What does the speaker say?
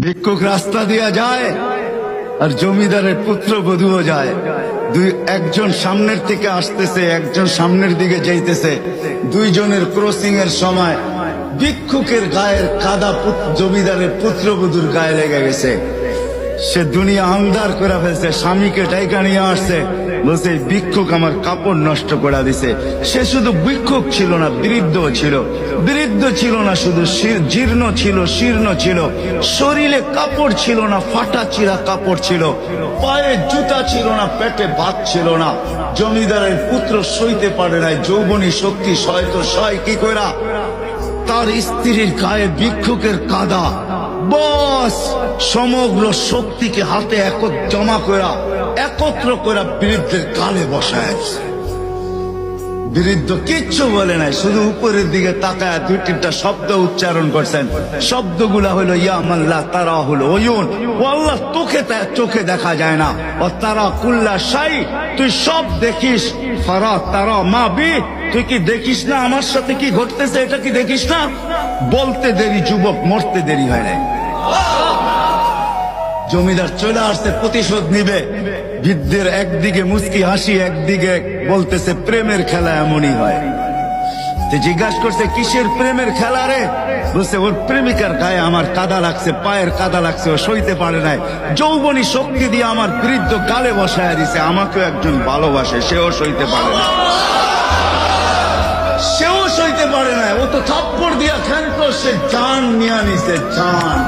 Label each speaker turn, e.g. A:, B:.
A: ভিক্ষুক রাস্তা দিয়া যায় আর জমিদারের পুত্রবধূও যায়। একজন সামনের থেকে আসতেছে, একজন সামনের দিকে যাইতেছে। দুইজনের ক্রসিং এর সময় ভিক্ষুকের গায়ের কাদা জমিদারের পুত্রবধূর গায়ে লেগে গেছে। সে দুনিয়া আন্ধার করে ফেলছে, স্বামীকে টাইকা নিয়ে আসছে, বলছে ভিক্ষুক আমার কাপড় নষ্ট করে দিছে। সে শুধু ভিক্ষুক ছিল না, বৃদ্ধ ছিল। বৃদ্ধ ছিল না শুধু, জীর্ণ ছিল, শীর্ণ ছিল। শরীরে কাপড় ছিল না, ফাটা চিরা কাপড় ছিল। পায়ে জুতা ছিল না, পেটে ভাত ছিল না। জমিদারের পুত্র সইতে পারে নাই, যৌবনী শক্তি সয় তো সয় কি কইরা। তার স্ত্রীর গায়ে ভিক্ষুকের কাদা, বস সমগ্র শক্তিকে হাতে জমা করা, একত্র করা বৃদ্ধের কালে বসায়। বৃদ্ধ কিচ্ছু বলে নাই, শুধু উপরের দিকে তাকায় দুই তিনটা শব্দ উচ্চারণ করছেন। শব্দগুলা হলো ইয়া মাল্লা তারা হলো ওয়ুন, ও আল্লাহ তোকে চোখে দেখা যায় না। ও তারা কুল্লা শাই, তুই সব দেখিস। ফারা তারা মা বি, তুই কি দেখিস না আমার সাথে কি ঘটতেছে, এটা কি দেখিস না? বলতে দেরি যুবক, মরতে দেরি হয় নাই। জমিদার চলে আসছে, প্রতিশোধ নিবে। বৃদ্ধের একদিকে মুস্কি হাসি, একদিকে বলতেছে প্রেমের খেলা এমনই হয়। জিজ্ঞাসা করছে কিসের প্রেমের খেলা রে? বলছে ওর প্রেমিকার গায়ে আমার কাদা লাগছে, পায়ের কাদা লাগছে, ও সইতে পারে নাই। যৌবনী শক্তি দিয়ে আমার বৃদ্ধ গালে বসায় দিছে। আমাকেও একজন ভালোবাসে, সেও সইতে পারে না, সেও সইতে পারে না। ও তো থাপ্পড় দিয়া খেলতো, সে জান নিয়ে নিছে, জান।